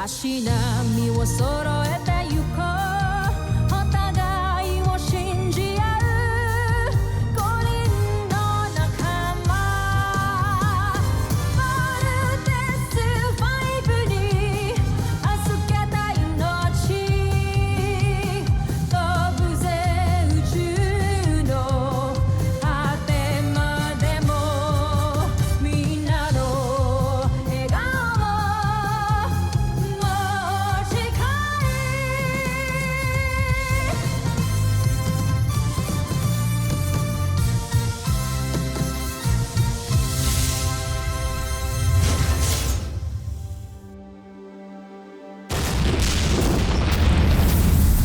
足並みを揃えてゆこうお互いを信じ合う五人の仲間バルテス5に預けた命飛ぶぜ宇宙の果てまでもみんなの笑顔も近い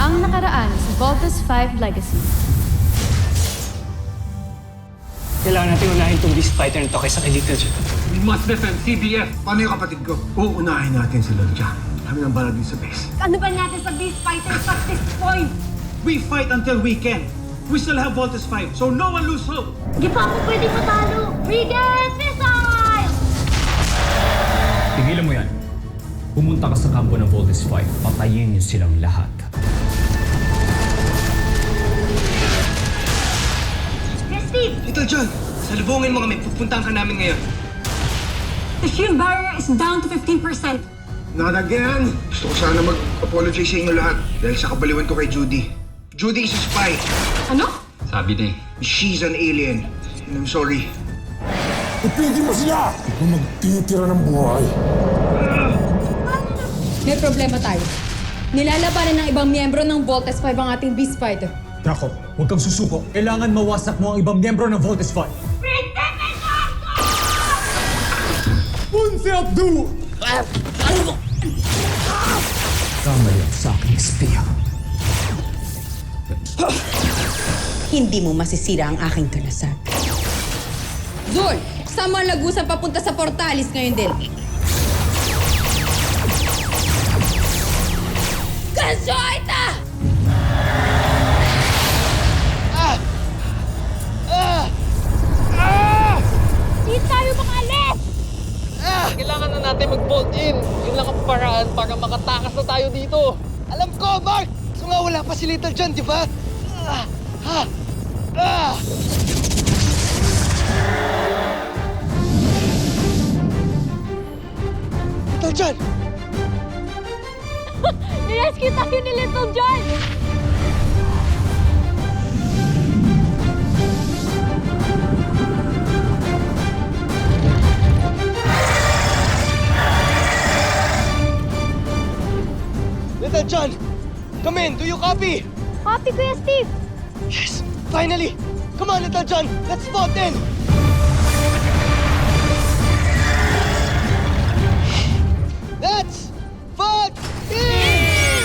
Ang nakaraan sa Voltes 5 Legacy. Kailangan natin unahin itong beast fighter na to kaysa kay Little John. We must defend CBF. Paano yung kapatid ko? Uunahin natin sila dyan. Kami ng balag din sa base. Ano ba natin sa Beast Fighters at this point? We fight until we can. We still have Voltes 5, so no one lose hope. Di pa ako pwede matalo. Regan, missile! Tigilan mo yan. Pumunta ka sa kampo ng Voltes 5. Patayin niyo silang lahat. Yes, Steve! Little John, salubungin mo kami. Pupuntahan ka namin ngayon. The shield barrier is down to 15%. Not again! Gusto ko sana mag-apologize sa inyo lahat dahil sa kabaliwan ko kay Judy. Judy is a spy. Ano? Sabi na eh. She's an alien. And I'm sorry. Ipigil mo sila! Ikaw magtitira ng buhay. May problema tayo. Nilalabanan ng ibang miyembro ng Voltes 5 ang ating Beast Fighter. Jacob, huwag kang susuko. Kailangan mawasak mo ang ibang miyembro ng Voltes 5. Punse Abdu! Kamali ang sa aking espiya. Hindi mo masisira ang aking kalasan. Zul, sama ang lagusan papunta sa Portalis ngayon din. Gansoita! Di tayo makaalis! Kailangan na natin mag-bolt in. Yun lang ang paraan para makatakas na tayo dito. Alam ko, Mark! So nga wala pa si Little John, di ba? Little John! Nirescue tayo ni Little John! Little John! Come in! Do you copy? Copy, Kuya Steve! Yes! Finally! Come on, Little John! Let's vote in! Let's vote in!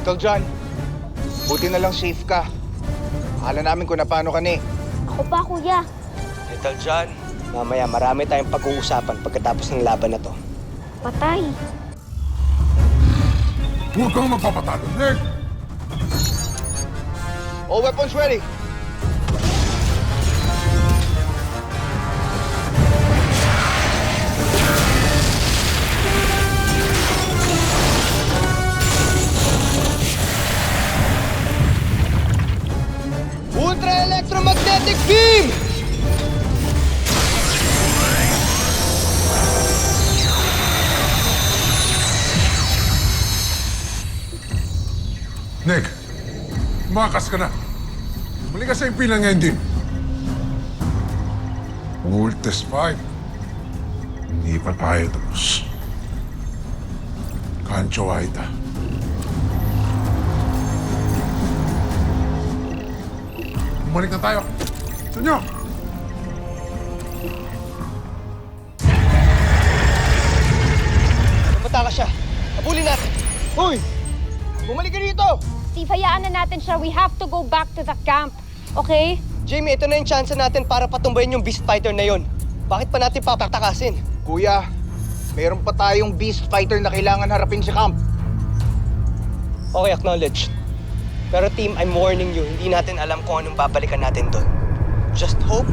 Little John, buti na lang safe ka. Alam namin kung na paano ka ni. Ako pa, kuya. Little John, mamaya marami tayong pag-uusapan pagkatapos ng laban na to. Patay. Huwag kang magpapatalo, Nick! All weapons ready. Ultra electromagnetic beam! Nick, makas ka na. Muli ka sa impilan ngayon din. Voltes 5. Hindi pa tayo tapos. Kancho Aita. Bumalik na tayo. Sa inyo! Lumata ka siya. Habulin natin. Hoy! Bumalik ka dito! Steve, hayaan na natin siya. We have to go back to the camp. Okay? Jamie, ito na yung chance natin para patumbayin yung Beast Fighter na yon. Bakit pa natin papatakasin? Kuya, mayroon pa tayong beast fighter na kailangan harapin sa camp. Okay, acknowledged. Pero team, I'm warning you, hindi natin alam kung anong babalikan natin doon. Just hope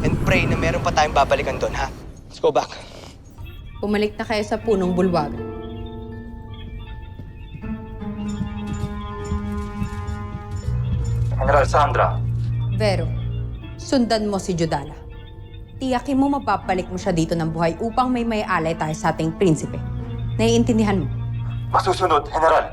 and pray na meron pa tayong babalikan doon, ha? Let's go back. Bumalik na kayo sa punong bulwagan. General Sandra. Vero, sundan mo si Judala. Tiyakin mo mapapalik mo siya dito ng buhay upang may alay tayo sa ating prinsipe. Naiintindihan mo? Masusunod, General.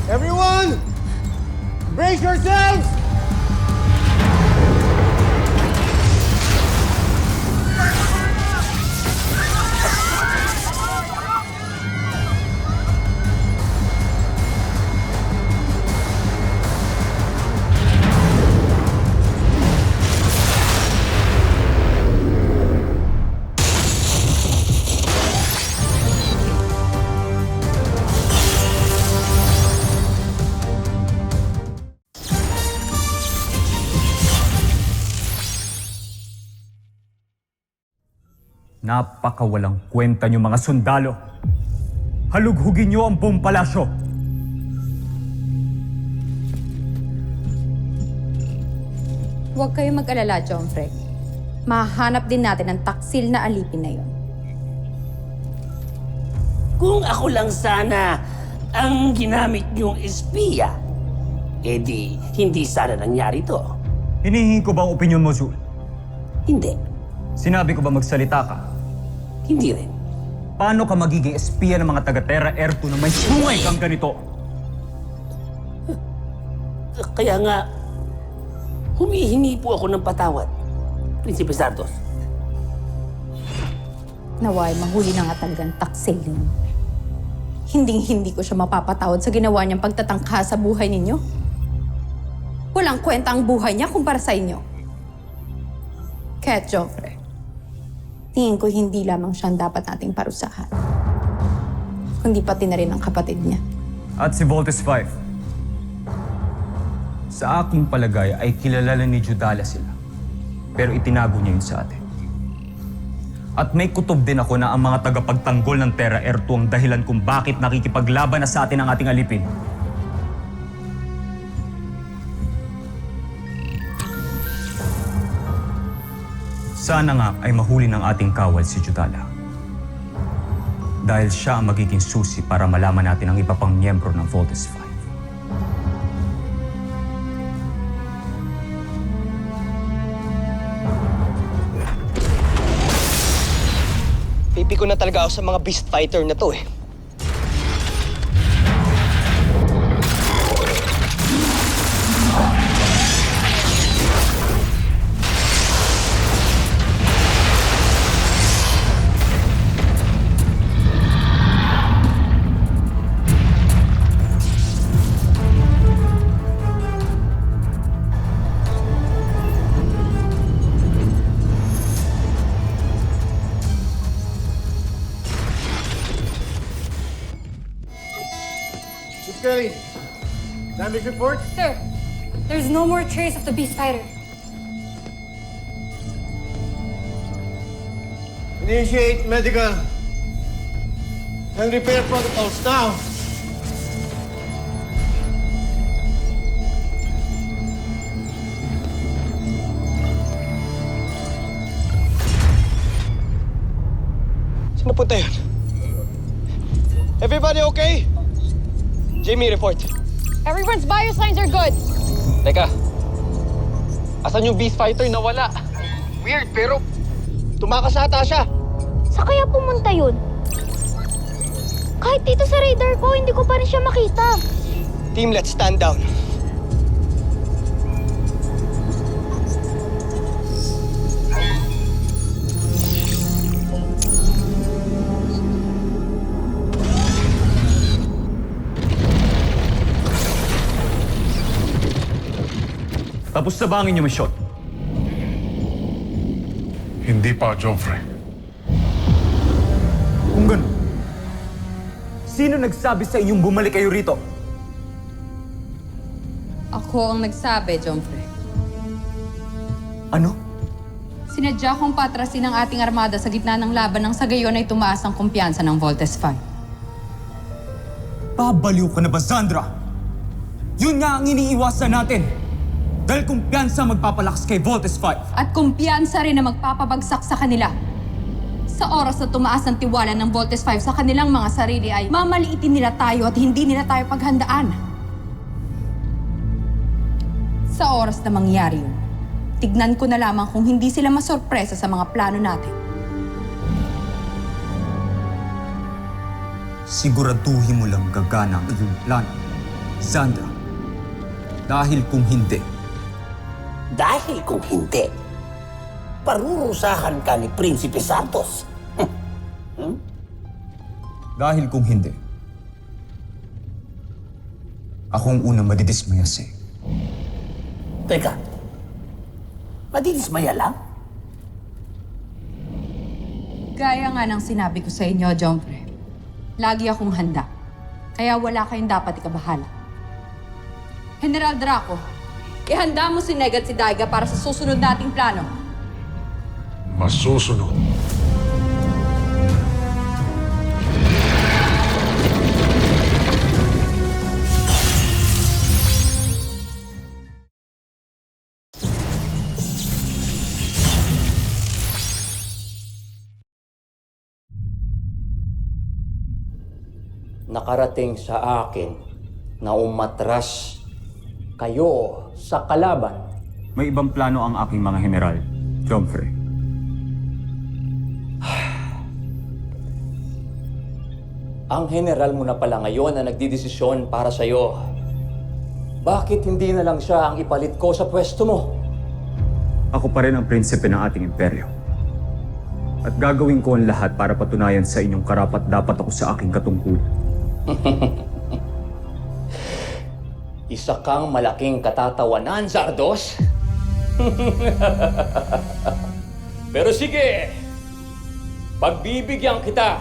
Everyone! Brace yourselves! Napakawalang kwenta niyo mga sundalo. Halughugin niyo ang buong palasyo. Huwag kayong mag-alala, Jomfrey. Mahanap din natin ang taksil na alipin na yon. Kung ako lang sana ang ginamit niyong espiya, edi hindi sana nangyari to. Hinihingi ko ba ang opinyon mo, Zul? Hindi. Sinabi ko ba magsalita ka? Hindi rin. Paano ka magiging espiya ng mga taga-Terra Air 2 na may sungay kang ganito? Kaya nga, humihingi po ako ng patawad, Prinsipe Zardos. Naway, mahuli na nga talagang taksil ninyo. Hinding-hindi ko siya mapapatawad sa ginawa niyang pagtatangka sa buhay ninyo. Walang kwenta ang buhay niya kumpara sa inyo. Kaya, Joffrey, tingin ko hindi lamang siya ang dapat nating parusahan, kundi pati na rin ang kapatid niya. At si Voltes 5. Sa aking palagay ay kilala ni Judala sila. Pero itinago niya yun sa atin. At may kutob din ako na ang mga tagapagtanggol ng Terra Air 2 ang dahilan kung bakit nakikipaglaban na sa atin ang ating alipin. Sana nga ay mahuli ng ating kawal si Judala. Dahil siya ang magiging susi para malaman natin ang iba pang miyembro ng Voltes 5. Pipi ko na talaga ako sa mga Beast Fighter na to eh. Scully. Damage report? Sir, there's no more trace of the beast fighter. Initiate medical and repair protocols now. Saan napunta yun? Everybody okay? Jamie, report. Everyone's biosigns are good. Teka, asan yung beast fighter na wala? Weird, pero tumakas ata siya. Sa kaya pumunta yun? Kahit dito sa radar ko, hindi ko pa rin siya makita. Team, let's stand down. Tapos na ba ang inyong mission? Hindi pa, Joffrey. Kung ganun, sino nagsabi sa inyong bumalik kayo rito? Ako ang nagsabi, Joffrey. Ano? Sinadya kong patrasin ang ating armada sa gitna ng laban nang sa gayon ay tumaas ang kumpiyansa ng Voltes 5. Babaliw ka na ba, Zandra? Yun nga ang iniiwasan natin. Dahil kumpiyansa magpapalakas kay Voltes 5. At kumpiyansa rin na magpapabagsak sa kanila. Sa oras na tumaas ang tiwala ng Voltes 5 sa kanilang mga sarili ay mamaliitin nila tayo at hindi nila tayo paghandaan. Sa oras na mangyari yun, tignan ko na lamang kung hindi sila masorpresa sa mga plano natin. Siguraduhin mo lang gagana ang iyong plano, Zandra. Dahil kung hindi, Dahil kung hindi, parurusahan ka ni Prinsipe Santos. dahil kung hindi, akong unang madidismaya sa'yo. Teka, madidismaya lang? Gaya nga ng sinabi ko sa inyo, Joffrey, lagi akong handa. Kaya wala kayong dapat ikabahala. General Draco, ihanda mo si Ned at si Daiga para sa susunod nating plano. Masusunod. Nakarating sa akin na umatras kayo sa kalaban. May ibang plano ang aking mga general, Joffrey. Ang general mo na pala ngayon na nagdidesisyon para sa'yo. Bakit hindi na lang siya ang ipalit ko sa pwesto mo? Ako pa rin ang prinsipe ng ating imperyo. At gagawin ko ang lahat para patunayan sa inyong karapat-dapat ako sa aking katungkulan. Isa kang malaking katatawanan, Zardos. Pero sige, pagbibigyan kita.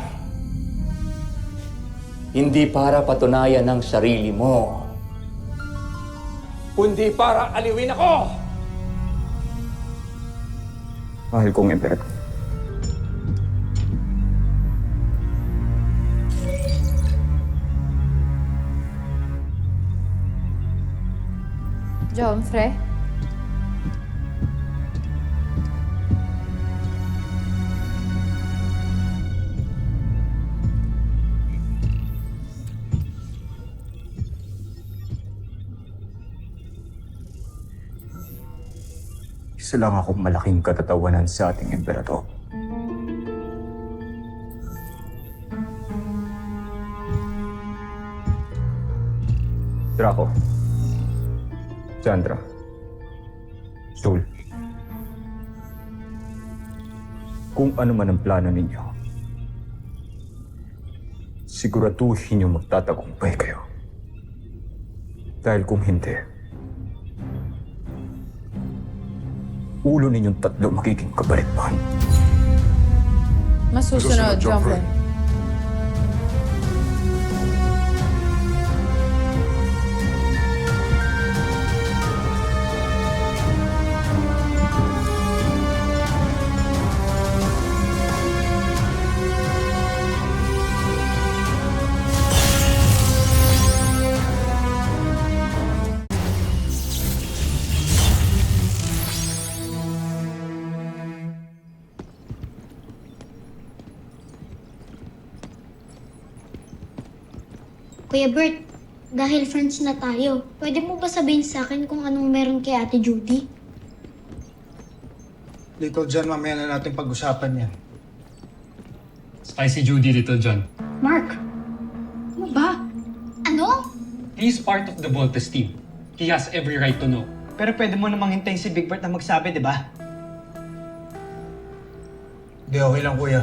Hindi para patunayan ng sarili mo, kundi para aliwin ako. Mahal kong emperor. Joffrey? Isa lang akong malaking katatawanan sa ating emperador. Draco. Zandra. Sul. Kung ano man ang plano ninyo, siguraduhin niyo magtatagumpay kayo. Dahil kung hindi, ulo ninyong tatlo magiging kabalikbayan. Masusunod, Joffrey. Kuya Bert, dahil friends na tayo, pwede mo ba sabihin sa akin kung anong meron kay Ate Judy? Little John, mamaya na natin pag-usapan yan. Spicy Judy, Little John. Mark! Ano ba? Ano? He is part of the Voltes team. He has every right to know. Pero pwede mo namang hintayin si Big Bert na magsabi, di ba? Hindi, okay lang kuya.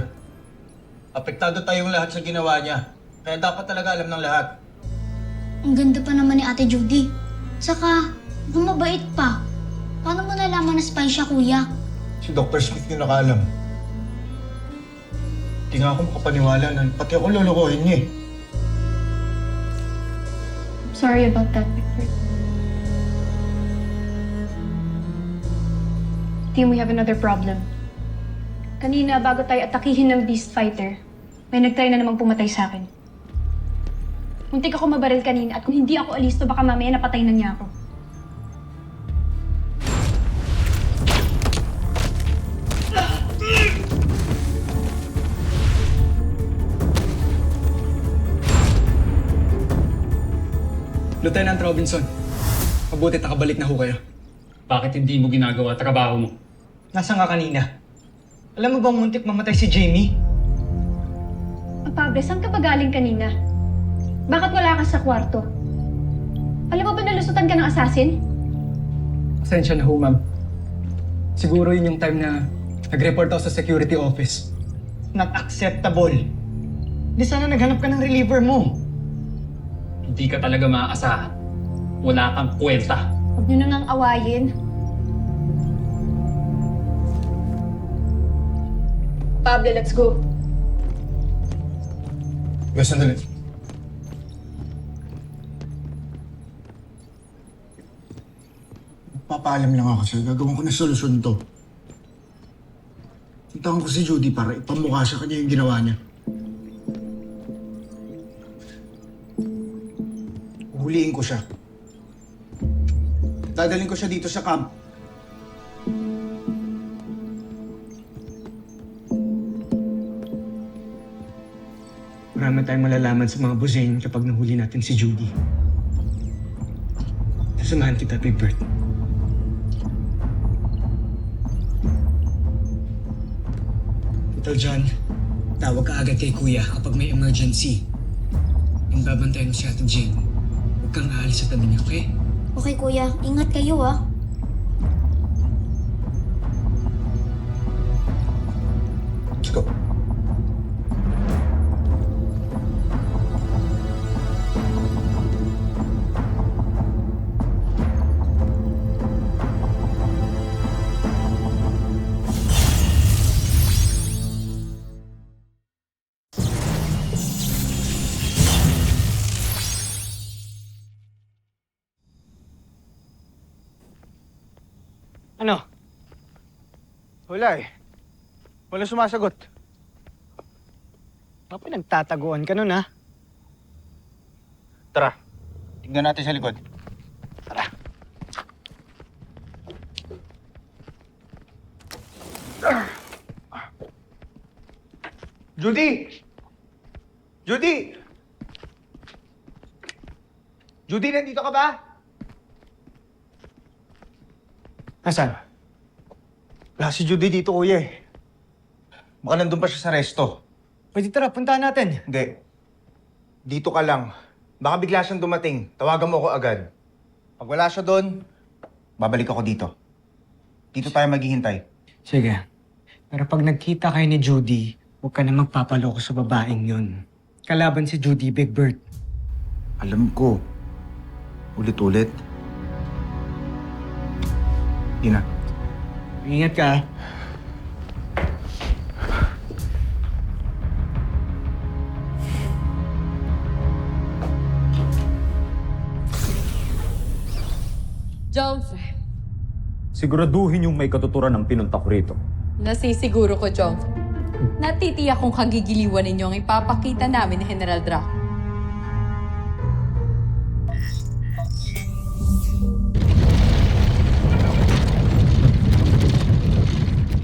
Apektado tayong lahat sa ginawa niya. Kaya dapat talaga alam ng lahat. Ang ganda pa naman ni Ate Judy. Saka, kung mabait pa. Paano mo nalaman na spy siya, kuya? Si Dr. Smith yung nakaalam. Hindi nga ako makapaniwala na pati ako lulukohin niya eh. Sorry about that, Big Bert. Team, we have another problem. Kanina, bago tayo atakihin ng Beast Fighter, may nagtry na namang pumatay sa akin. Muntik ako mabaril kanina at kung hindi ako alisto, baka mamaya napatay na niya ako. Lieutenant Robinson, mabuti nakabalik na ho kayo. Bakit hindi mo ginagawa trabaho mo? Nasaan ka kanina? Alam mo bang muntik mamatay si Jamie? Pablo, saan ka pa galing kanina? Bakit wala ka sa kwarto? Alam mo ba nalusutan ka ng assassin? Pasensya na ho, ma'am. Siguro yun yung time na nag-report ako sa security office. Not acceptable. Di sana naghanap ka ng reliever mo. Hindi ka talaga maaasahan. Wala kang kwenta. Huwag niyo na ngang awayin. Pablo, let's go. Basta sandali. Papaalam lang ako sa'yo. Gagawin ko na solusyon to. Puntahan ko si Judy para ipamukha sa kanya yung ginawa niya. Huliin ko siya. Dadalhin ko siya dito sa camp. Marami tayong malalaman sa mga buzain kapag nahuli natin si Judy. Sasamahan kita, Big Bert. Little John, tawag ka agad kay Kuya kapag may emergency. Yung babantayan mo si Ate Jane. Huwag kang aalis sa tabi niya, okay? Okay, kuya. Ingat kayo, ah. Let's go. Ano? Wala eh. Walang sumasagot. Baka nagtataguan ka nun, ha? Tara. Tignan natin sa likod. Tara. Judy! Judy! Judy, nandito ka ba? Nasaan? Wala si Judy dito, kuya eh. Baka nandun pa siya sa resto. Pwede tara, puntahan natin. Hindi. Dito ka lang. Baka bigla siyang dumating. Tawagan mo ako agad. Pag wala siya doon, babalik ako dito. Dito tayo maghihintay. Sige. Pero pag nagkita kayo ni Judy, huwag ka na magpapaloko sa babaeng yun. Kalaban si Judy, Big Bert. Alam ko. Ulit-ulit. Ina. Ingat ka, ha? Jomfre, Siguraduhin yung may katuturan ng pinunta ko rito. nasisiguro ko, Jomfre. Natitiyak kong kagigiliwan ninyo ang ipapakita namin ni General Draco.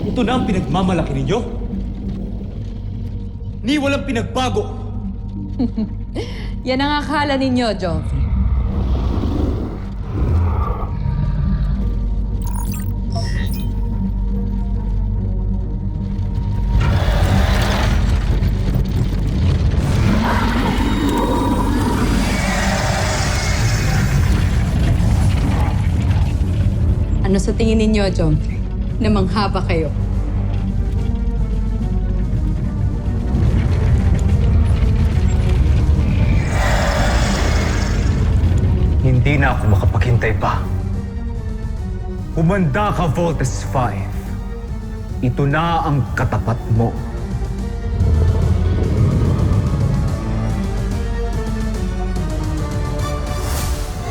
Ito na ang pinagmamalaki ninyo? Ni walang pinagbago. Yan ang akala ninyo, Joffrey. Ano sa tingin ninyo, Joffrey? Namangha ba kayo? Hindi na ako makapaghintay pa. Humanda ka, Voltes 5. Ito na ang katapat mo.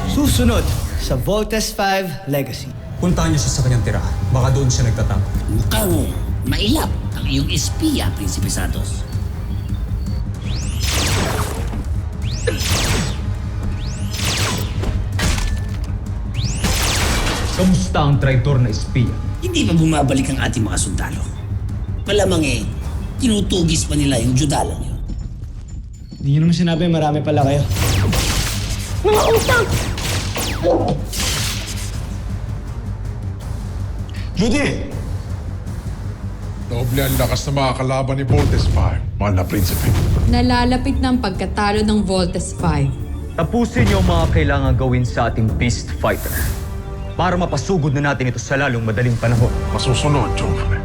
Susunod sa Voltes 5 Legacy. Puntahan niyo siya sa kanyang tirahan. Baka doon siya nagtatangko. Mukhang mailap ang iyong espiya, Prinsipe Santos. Kamusta ang traitor na espiya? Hindi pa bumabalik ang ating mga sundalo. Malamang tinutugis pa nila yung Judalang yun. Hindi niyo naman sinabi marami pala kayo. Mga utang! Judy! Doble ang lakas ng mga kalaban ni Voltes 5, mahal na prinsipe. Nalalapit na ang pagkatalo ng Voltes 5. Tapusin niyo ang mga kailangan gawin sa ating Beast Fighter para mapasugod na natin ito sa lalong madaling panahon. Masusunod, Joffrey.